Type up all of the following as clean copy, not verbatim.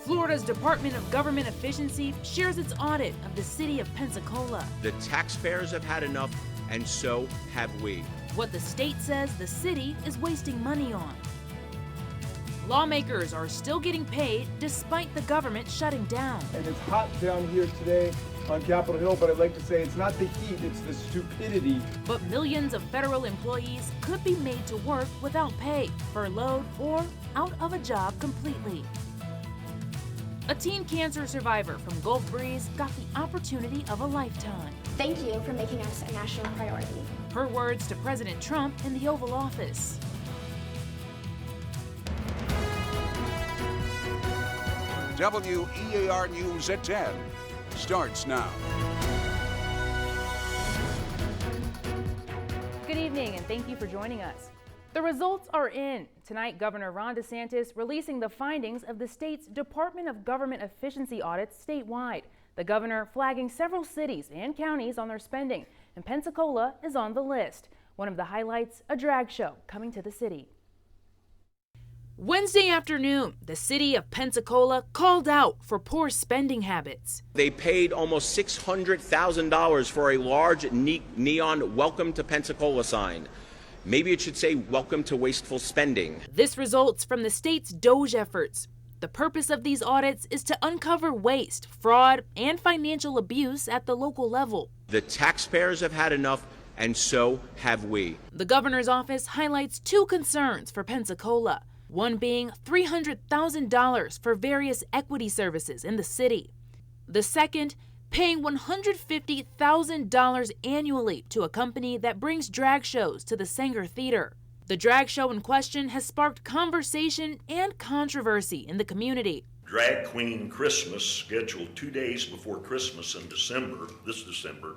Florida's Department of Government Efficiency shares its audit of the city of Pensacola. The taxpayers have had enough, and so have we. What the state says the city is wasting money on. Lawmakers are still getting paid despite the government shutting down. And it's hot down here today on Capitol Hill, but I'd like to say it's not the heat, it's the stupidity. But millions of federal employees could be made to work without pay, furloughed, or out of a job completely. A teen cancer survivor from Gulf Breeze got the opportunity of a lifetime. Thank you for making us a national priority. Her words to President Trump in the Oval Office. WEAR News at 10 starts now. Good evening, and thank you for joining us. The results are in. Tonight, Governor Ron DeSantis releasing the findings of the state's Department of Government Efficiency audits statewide. The governor flagging several cities and counties on their spending, and Pensacola is on the list. One of the highlights, a drag show coming to the city. Wednesday afternoon, the city of Pensacola called out for poor spending habits. They paid almost $600,000 for a large neon Welcome to Pensacola sign. Maybe it should say Welcome to Wasteful Spending. This results from the state's DOGE efforts. The purpose of these audits is to uncover waste, fraud, and financial abuse at the local level. The taxpayers have had enough, and so have we. The governor's office highlights two concerns for Pensacola. One being $300,000 for various equity services in the city. The second, paying $150,000 annually to a company that brings drag shows to the Sanger Theater. The drag show in question has sparked conversation and controversy in the community. Drag Queen Christmas, scheduled 2 days before Christmas in December, this December,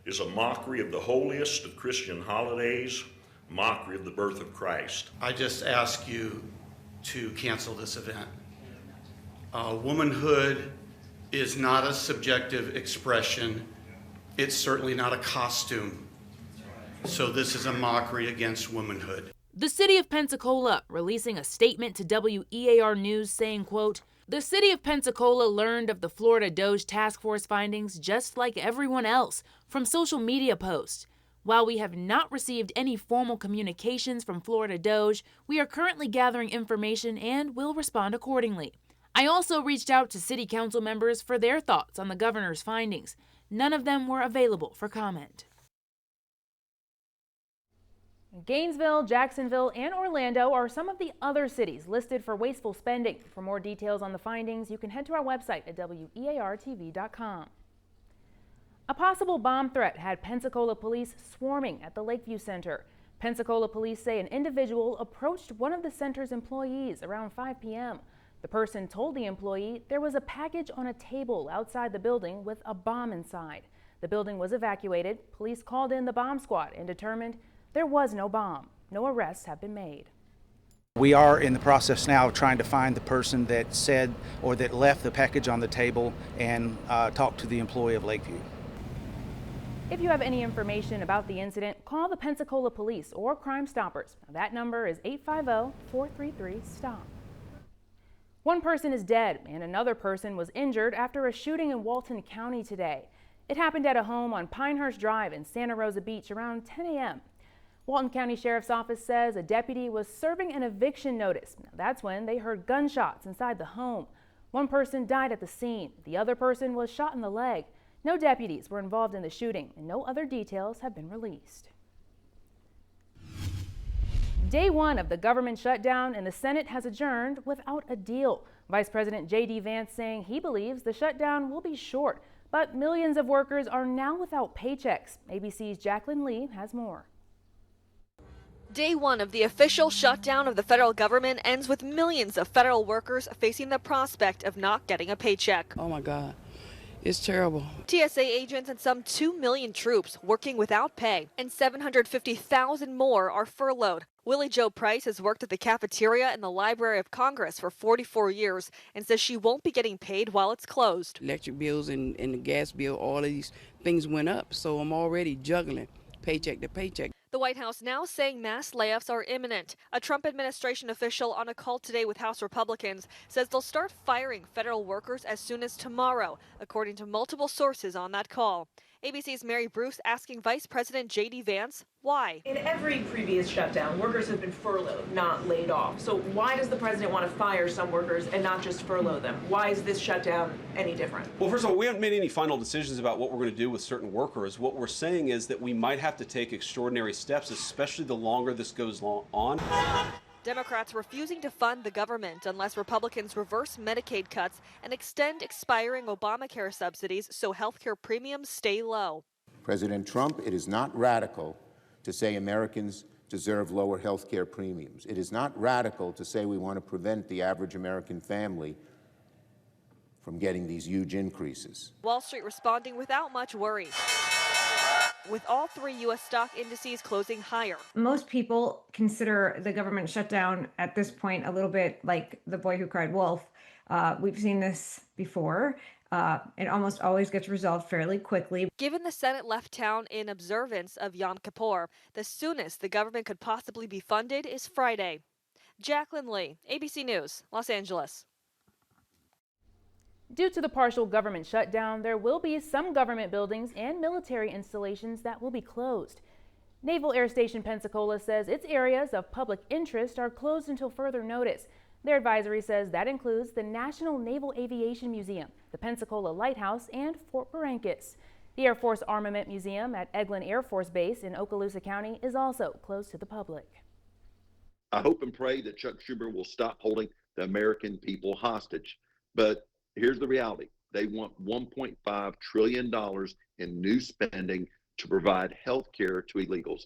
is a mockery of the holiest of Christian holidays, mockery of the birth of Christ. I just ask you to cancel this event. Womanhood is not a subjective expression. It's certainly not a costume. So this is a mockery against womanhood. The city of Pensacola releasing a statement to WEAR News saying, quote, "The city of Pensacola learned of the Florida DOGE task force findings just like everyone else from social media posts. While we have not received any formal communications from Florida DOGE, we are currently gathering information and will respond accordingly. I also reached out to city council members for their thoughts on the governor's findings. None of them were available for comment." Gainesville, Jacksonville, and Orlando are some of the other cities listed for wasteful spending. For more details on the findings, you can head to our website at WEARTV.com. A possible bomb threat had Pensacola police swarming at the Lakeview Center. Pensacola police say an individual approached one of the center's employees around 5 p.m. The person told the employee there was a package on a table outside the building with a bomb inside. The building was evacuated. Police called in the bomb squad and determined there was no bomb. No arrests have been made. We are in the process now of trying to find the person that said or that left the package on the table and talk to the employee of Lakeview. If you have any information about the incident, call the Pensacola Police or Crime Stoppers. That number is 850-433-STOP. One person is dead and another person was injured after a shooting in Walton County today. It happened at a home on Pinehurst Drive in Santa Rosa Beach around 10 a.m. Walton County Sheriff's Office says a deputy was serving an eviction notice. That's when they heard gunshots inside the home. One person died at the scene. The other person was shot in the leg. No deputies were involved in the shooting, and no other details have been released. Day one of the government shutdown, and the Senate has adjourned without a deal. Vice President J.D. Vance saying he believes the shutdown will be short, but millions of workers are now without paychecks. ABC's Jacqueline Lee has more. Day one of the official shutdown of the federal government ends with millions of federal workers facing the prospect of not getting a paycheck. Oh my God. It's terrible. TSA agents and some 2 million troops working without pay, and 750,000 more are furloughed. Willie Jo Price has worked at the cafeteria in the Library of Congress for 44 years and says she won't be getting paid while it's closed. Electric bills and the gas bill, all of these things went up, so I'm already juggling paycheck to paycheck. The White House now saying mass layoffs are imminent. A Trump administration official on a call today with House Republicans says they'll start firing federal workers as soon as tomorrow, according to multiple sources on that call. ABC's Mary Bruce asking Vice President J.D. Vance why. In every previous shutdown, workers have been furloughed, not laid off. So why does the president want to fire some workers and not just furlough them? Why is this shutdown any different? Well, first of all, we haven't made any final decisions about what we're going to do with certain workers. What we're saying is that we might have to take extraordinary steps, especially the longer this goes on. Democrats refusing to fund the government unless Republicans reverse Medicaid cuts and extend expiring Obamacare subsidies so healthcare premiums stay low. President Trump, it is not radical to say Americans deserve lower healthcare premiums. It is not radical to say we want to prevent the average American family from getting these huge increases. Wall Street responding without much worry, with all three U.S. stock indices closing higher. Most people consider the government shutdown at this point a little bit like the boy who cried wolf. We've seen this before. It almost always gets resolved fairly quickly. Given the Senate left town in observance of Yom Kippur, the soonest the government could possibly be funded is Friday. Jacqueline Lee, ABC News, Los Angeles. Due to the partial government shutdown, there will be some government buildings and military installations that will be closed. Naval Air Station Pensacola says its areas of public interest are closed until further notice. Their advisory says that includes the National Naval Aviation Museum, the Pensacola Lighthouse, and Fort Barrancas. The Air Force Armament Museum at Eglin Air Force Base in Okaloosa County is also closed to the public. I hope and pray that Chuck Schumer will stop holding the American people hostage. But here's the reality. They want $1.5 trillion in new spending to provide health care to illegals.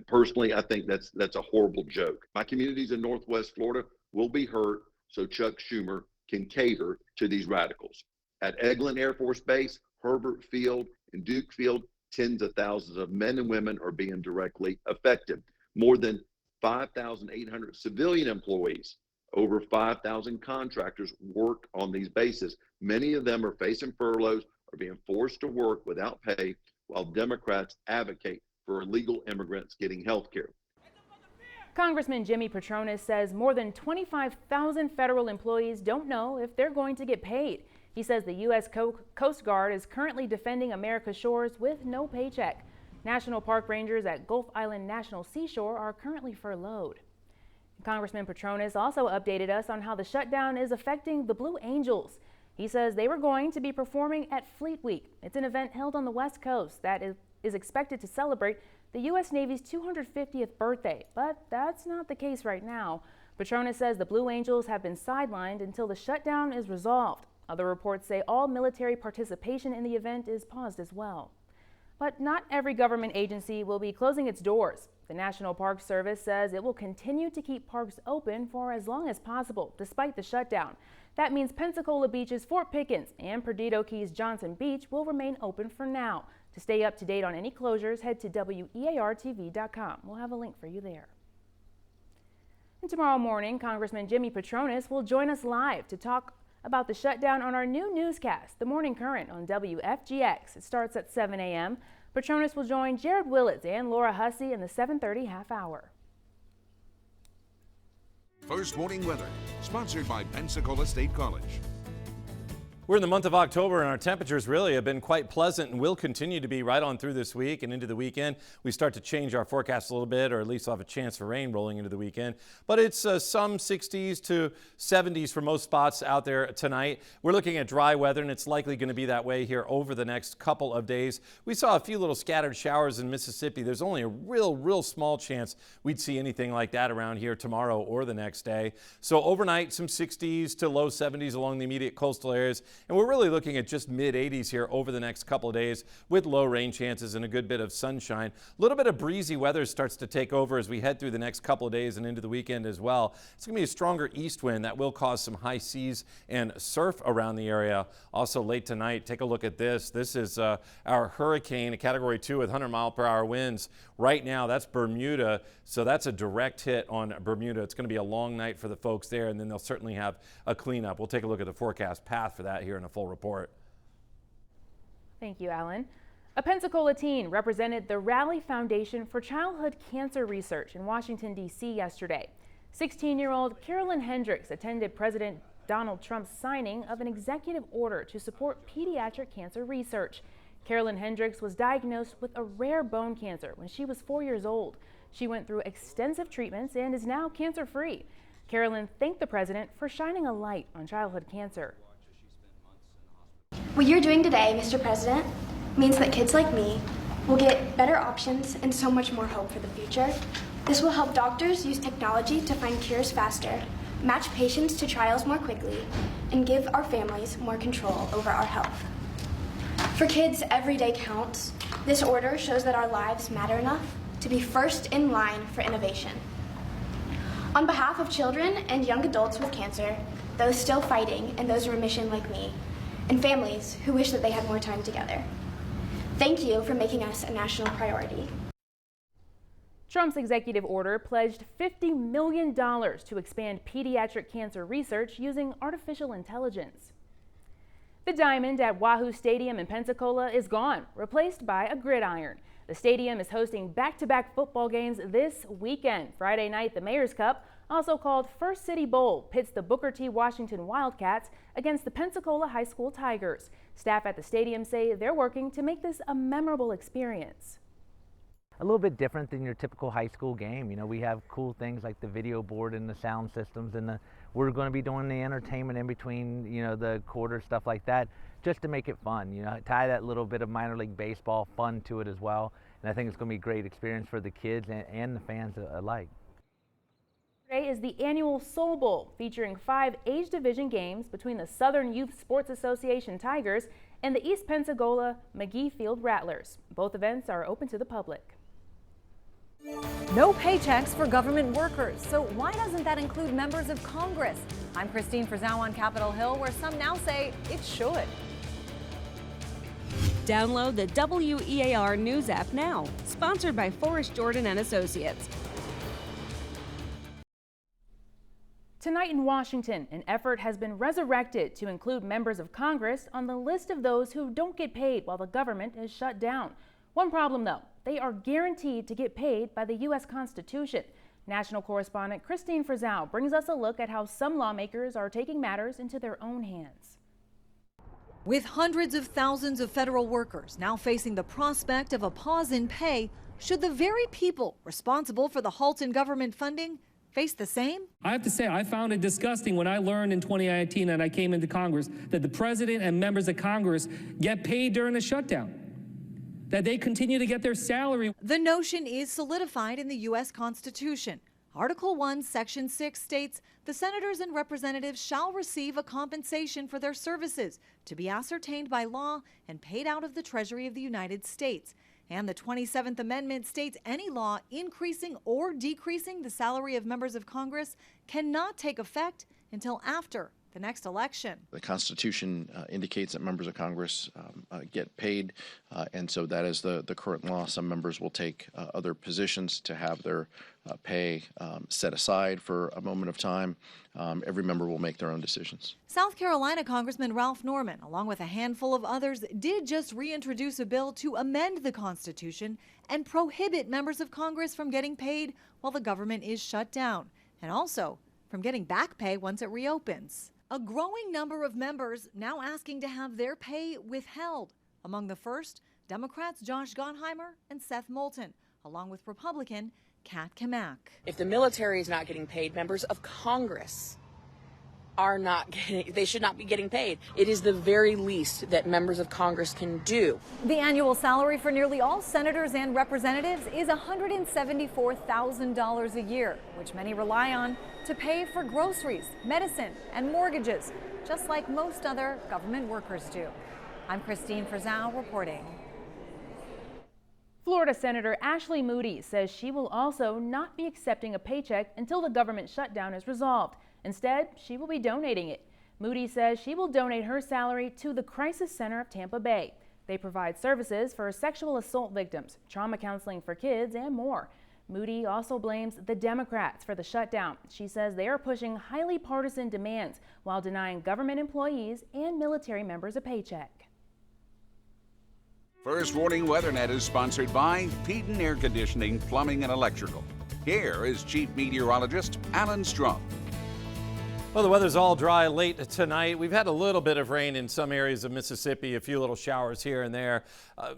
Personally, I think that's a horrible joke. My communities in Northwest Florida will be hurt so Chuck Schumer can cater to these radicals. At Eglin Air Force Base, Herbert Field, and Duke Field, tens of thousands of men and women are being directly affected. More than 5,800 civilian employees, over 5,000 contractors work on these bases. Many of them are facing furloughs or being forced to work without pay, while Democrats advocate for illegal immigrants getting health care. Congressman Jimmy Patronis says more than 25,000 federal employees don't know if they're going to get paid. He says the U.S. Coast Guard is currently defending America's shores with no paycheck. National Park Rangers at Gulf Island National Seashore are currently furloughed. Congressman Patronis also updated us on how the shutdown is affecting the Blue Angels. He says they were going to be performing at Fleet Week. It's an event held on the West Coast that is expected to celebrate the U.S. Navy's 250th birthday, but that's not the case right now. Patronis says the Blue Angels have been sidelined until the shutdown is resolved. Other reports say all military participation in the event is paused as well. But not every government agency will be closing its doors. The National Park Service says it will continue to keep parks open for as long as possible, despite the shutdown. That means Pensacola Beach's Fort Pickens and Perdido Key's Johnson Beach will remain open for now. To stay up to date on any closures, head to WEARTV.com. We'll have a link for you there. And tomorrow morning, Congressman Jimmy Patronis will join us live to talk about the shutdown on our new newscast, The Morning Current on WFGX. It starts at 7 a.m. Patronis will join Jared Willits and Laura Hussey in the 7:30 half hour. First Morning Weather, sponsored by Pensacola State College. We're in the month of October and our temperatures really have been quite pleasant and will continue to be right on through this week and into the weekend. We start to change our forecast a little bit, or at least we'll have a chance for rain rolling into the weekend. But it's some 60s to 70s for most spots out there tonight. We're looking at dry weather and it's likely going to be that way here over the next couple of days. We saw a few little scattered showers in Mississippi. There's only a real small chance we'd see anything like that around here tomorrow or the next day. So overnight, some 60s to low 70s along the immediate coastal areas. And we're really looking at just mid-80s here over the next couple of days with low rain chances and a good bit of sunshine. A little bit of breezy weather starts to take over as we head through the next couple of days and into the weekend as well. It's going to be a stronger east wind that will cause some high seas and surf around the area. Also late tonight, take a look at this. This is our hurricane, a Category 2 with 100-mile-per-hour winds. Right now, that's Bermuda, so that's a direct hit on Bermuda. It's going to be a long night for the folks there, and then they'll certainly have a cleanup. We'll take a look at the forecast path for that here in a full report. Thank you, Alan. A Pensacola teen represented the Rally Foundation for Childhood Cancer Research in Washington, D.C. yesterday. 16-year-old Carolyn Hendricks attended President Donald Trump's signing of an executive order to support pediatric cancer research. Carolyn Hendricks was diagnosed with a rare bone cancer when she was 4 years old. She went through extensive treatments and is now cancer-free. Carolyn thanked the president for shining a light on childhood cancer. What you're doing today, Mr. President, means that kids like me will get better options and so much more hope for the future. This will help doctors use technology to find cures faster, match patients to trials more quickly, and give our families more control over our health. For kids, every day counts. This order shows that our lives matter enough to be first in line for innovation. On behalf of children and young adults with cancer, those still fighting and those in remission like me, and families who wish that they had more time together, thank you for making us a national priority. Trump's executive order pledged $50 million to expand pediatric cancer research using artificial intelligence. The diamond at Wahoo Stadium in Pensacola is gone, replaced by a gridiron. The stadium is hosting back-to-back football games this weekend. Friday night, the Mayor's Cup, also called First City Bowl, pits the Booker T. Washington Wildcats against the Pensacola High School Tigers. Staff at the stadium say they're working to make this a memorable experience. A little bit different than your typical high school game. You know, we have cool things like the video board and the sound systems, and we're going to be doing the entertainment in between, you know, the quarters, stuff like that, just to make it fun. You know, tie that little bit of minor league baseball fun to it as well. And I think it's going to be a great experience for the kids and the fans alike. Today is the annual Soul Bowl, featuring 5 age division games between the Southern Youth Sports Association Tigers and the East Pensacola McGee Field Rattlers. Both events are open to the public. No paychecks for government workers. So why doesn't that include members of Congress? I'm Christine Frazao on Capitol Hill, where some now say it should. Download the WEAR News app now. Sponsored by Forrest Jordan and Associates. Tonight in Washington, an effort has been resurrected to include members of Congress on the list of those who don't get paid while the government is shut down. One problem, though, they are guaranteed to get paid by the U.S. Constitution. National correspondent Christine Frazao brings us a look at how some lawmakers are taking matters into their own hands. With hundreds of thousands of federal workers now facing the prospect of a pause in pay, should the very people responsible for the halt in government funding face the same? I have to say, I found it disgusting when I learned in 2019 and I came into Congress that the president and members of Congress get paid during the shutdown, that they continue to get their salary. The notion is solidified in the U.S. Constitution. Article 1, Section 6 states, the senators and representatives shall receive a compensation for their services to be ascertained by law and paid out of the Treasury of the United States. And the 27th Amendment states any law increasing or decreasing the salary of members of Congress cannot take effect until after the next election. The Constitution indicates that members of Congress get paid, and so that is the current law. Some members will take other positions to have their pay set aside for a moment of time. Every member will make their own decisions. South Carolina Congressman Ralph Norman, along with a handful of others, did just reintroduce a bill to amend the Constitution and prohibit members of Congress from getting paid while the government is shut down, and also from getting back pay once it reopens. A growing number of members now asking to have their pay withheld. Among the first, Democrats Josh Gottheimer and Seth Moulton, along with Republican Kat Cammack. If the military is not getting paid, members of Congress are not getting, they should not be getting paid. It is the very least that members of Congress can do. The annual salary for nearly all senators and representatives is $174,000 a year, which many rely on to pay for groceries, medicine, and mortgages, just like most other government workers do. I'm Christine Frazao reporting. Florida Senator Ashley Moody says she will also not be accepting a paycheck until the government shutdown is resolved. Instead, she will be donating it. Moody says she will donate her salary to the Crisis Center of Tampa Bay. They provide services for sexual assault victims, trauma counseling for kids, and more. Moody also blames the Democrats for the shutdown. She says they are pushing highly partisan demands while denying government employees and military members a paycheck. First Warning WeatherNet is sponsored by Peden Air Conditioning, Plumbing, and Electrical. Here is Chief Meteorologist Alan Strunk. Well, the weather's all dry late tonight. We've had a little bit of rain in some areas of Mississippi, a few little showers here and there,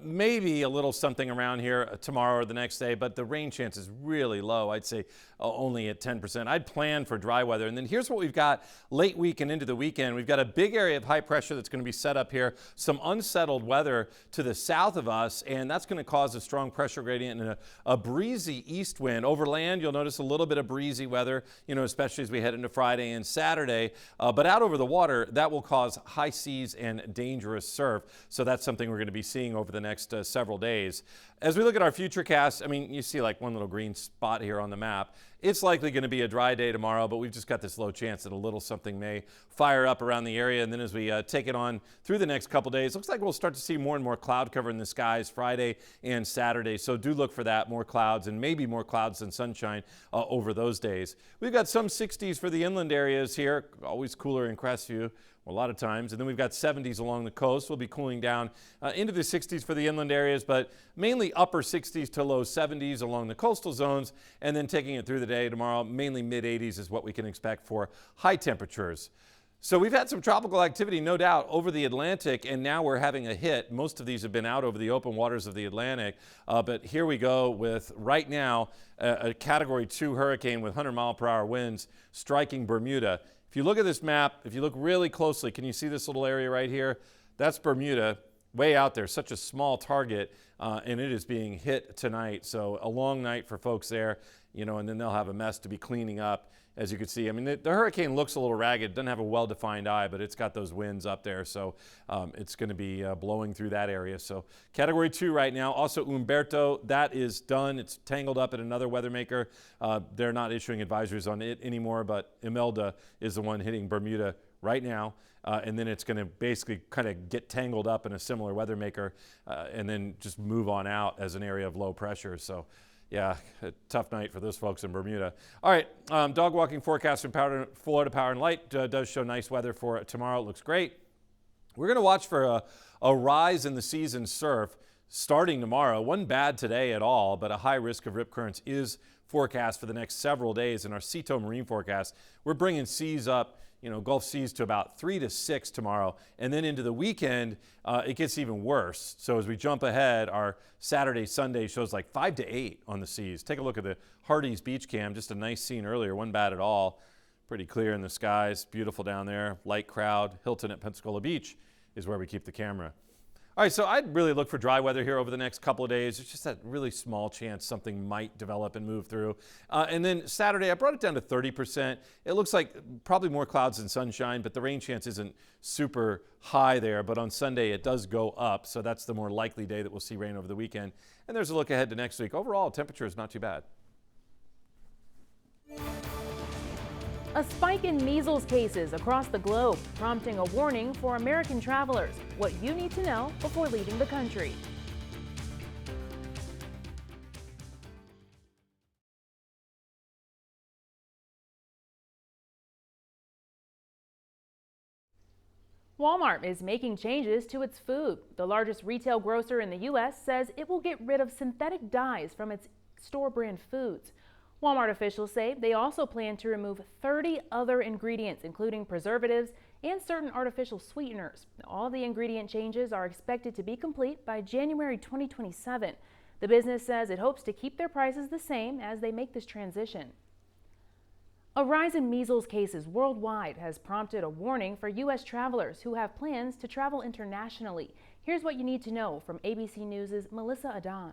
maybe a little something around here tomorrow or the next day, but the rain chance is really low. I'd say only at 10%. I'd plan for dry weather. And then here's what we've got late week and into the weekend. We've got a big area of high pressure that's going to be set up here, some unsettled weather to the south of us, and that's going to cause a strong pressure gradient and a breezy east wind. Over land, you'll notice a little bit of breezy weather, especially as we head into Friday and Saturday, but out over the water, that will cause high seas and dangerous surf. So that's something we're going to be seeing over the next several days. As we look at our futurecast, you see like one little green spot here on the map. It's likely going to be a dry day tomorrow, but we've just got this low chance that a little something may fire up around the area. And then as we take it on through the next couple days, looks like we'll start to see more and more cloud cover in the skies Friday and Saturday. So do look for that, more clouds and maybe more clouds than sunshine over those days. We've got some 60s for the inland areas here, always cooler in Crestview. A lot of times. And then we've got 70s along the coast. We'll be cooling down into the 60s for the inland areas, but mainly upper 60s to low 70s along the coastal zones. And then taking it through the day tomorrow, mainly mid 80s is what we can expect for high temperatures. So we've had some tropical activity, no doubt, over the Atlantic, and now we're having a hit. Most of these have been out over the open waters of the Atlantic, but here we go with, right now, a Category 2 hurricane with 100-mile-per-hour winds striking Bermuda. If you look at this map, if you look really closely, can you see this little area right here? That's Bermuda, way out there, such a small target, and it is being hit tonight. So a long night for folks there, and then they'll have a mess to be cleaning up. As you can see, the hurricane looks a little ragged, doesn't have a well-defined eye, but it's got those winds up there, so it's going to be blowing through that area. So Category 2 right now. Also Umberto, that is done. It's tangled up at another weather maker. They're not issuing advisories on it anymore, but Imelda is the one hitting Bermuda right now. And then it's going to basically kind of get tangled up in a similar weather maker and then just move on out as an area of low pressure. So yeah, a tough night for those folks in Bermuda. All right, dog walking forecast from Florida Power and Light does show nice weather for tomorrow. It looks great. We're going to watch for a rise in the season surf starting tomorrow. Wasn't bad today at all, but a high risk of rip currents is forecast for the next several days. In our Seatow Marine forecast, we're bringing seas up, Gulf seas to about 3 to 6 tomorrow. And then into the weekend, it gets even worse. So as we jump ahead, our Saturday, Sunday shows like 5 to 8 on the seas. Take a look at the Hardee's beach cam. Just a nice scene earlier. Wasn't bad at all. Pretty clear in the skies. Beautiful down there. Light crowd. Hilton at Pensacola Beach is where we keep the camera. All right, so I'd really look for dry weather here over the next couple of days. It's just that really small chance something might develop and move through. And then Saturday, I brought it down to 30%. It looks like probably more clouds than sunshine, but the rain chance isn't super high there. But on Sunday, it does go up, so that's the more likely day that we'll see rain over the weekend. And there's a look ahead to next week. Overall, temperature is not too bad. A spike in measles cases across the globe, prompting a warning for American travelers. What you need to know before leaving the country. Walmart is making changes to its food. The largest retail grocer in the U.S. says it will get rid of synthetic dyes from its store brand foods. Walmart officials say they also plan to remove 30 other ingredients, including preservatives and certain artificial sweeteners. All the ingredient changes are expected to be complete by January 2027. The business says it hopes to keep their prices the same as they make this transition. A rise in measles cases worldwide has prompted a warning for U.S. travelers who have plans to travel internationally. Here's what you need to know from ABC News' Melissa Adan.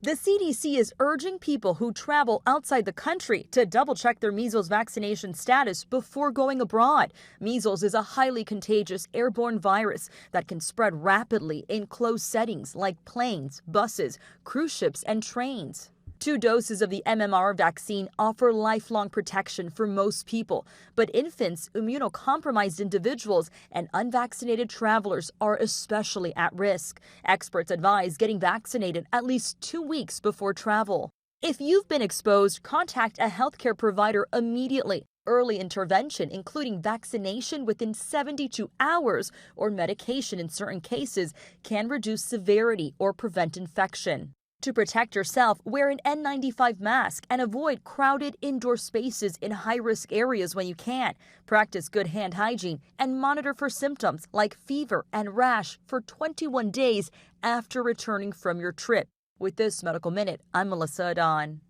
The CDC is urging people who travel outside the country to double-check their measles vaccination status before going abroad. Measles is a highly contagious airborne virus that can spread rapidly in closed settings like planes, buses, cruise ships, and trains. 2 doses of the MMR vaccine offer lifelong protection for most people, but infants, immunocompromised individuals, and unvaccinated travelers are especially at risk. Experts advise getting vaccinated at least 2 weeks before travel. If you've been exposed, contact a healthcare provider immediately. early intervention, including vaccination within 72 hours or medication in certain cases, can reduce severity or prevent infection. To protect yourself, wear an N95 mask and avoid crowded indoor spaces in high-risk areas when you can. Practice good hand hygiene and monitor for symptoms like fever and rash for 21 days after returning from your trip. With this Medical Minute, I'm Melissa Adon.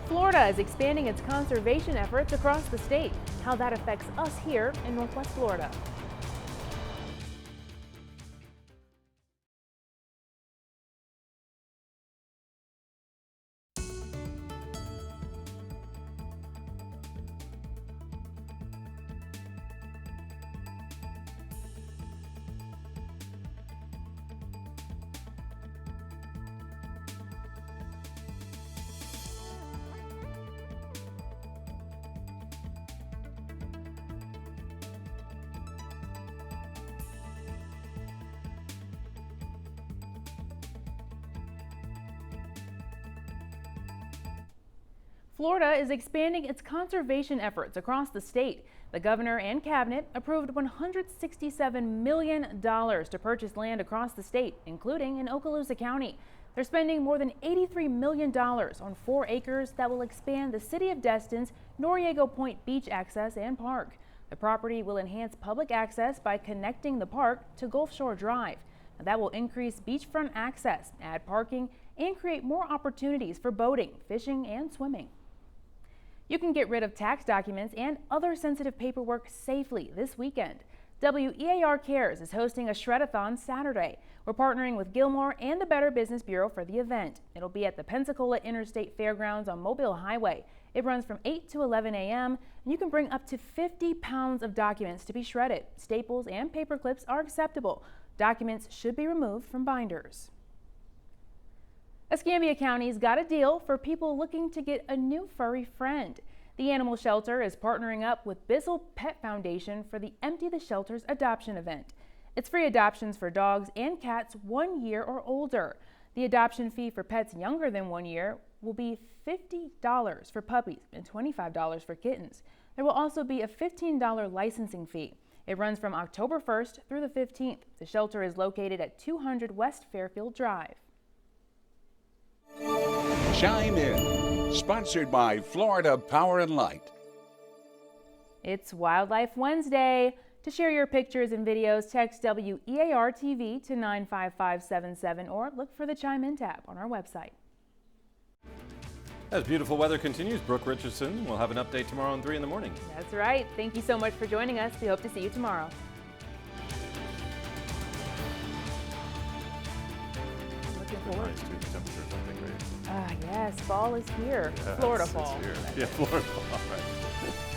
Florida is expanding its conservation efforts across the state. How that affects us here in Northwest Florida. Florida is expanding its conservation efforts across the state. The governor and cabinet approved $167 million to purchase land across the state, including in Okaloosa County. They're spending more than $83 million on 4 acres that will expand the city of Destin's Noriego Point beach access and park. The property will enhance public access by connecting the park to Gulf Shore Drive. Now, that will increase beachfront access, add parking, and create more opportunities for boating, fishing, and swimming. You can get rid of tax documents and other sensitive paperwork safely this weekend. WEAR Cares is hosting a Shred-a-thon Saturday. We're partnering with Gilmore and the Better Business Bureau for the event. It'll be at the Pensacola Interstate Fairgrounds on Mobile Highway. It runs from 8 to 11 a.m. and you can bring up to 50 pounds of documents to be shredded. Staples and paper clips are acceptable. Documents should be removed from binders. Escambia County's got a deal for people looking to get a new furry friend. The animal shelter is partnering up with Bissell Pet Foundation for the Empty the Shelters adoption event. It's free adoptions for dogs and cats 1 year or older. The adoption fee for pets younger than 1 year will be $50 for puppies and $25 for kittens. There will also be a $15 licensing fee. It runs from October 1st through the 15th. The shelter is located at 200 West Fairfield Drive. Chime in, sponsored by Florida Power and Light. It's Wildlife Wednesday. To share your pictures and videos, text WEAR TV to 95577 or look for the Chime In tab on our website. As beautiful weather continues, Brooke Richardson will have an update tomorrow at 3 in the morning. That's right. Thank you so much for joining us. We hope to see you tomorrow. Looking forward. Nice too. The temperature's something great. Yes, fall is here. Yes, Florida it's fall. here. Yeah, Florida fall. All right.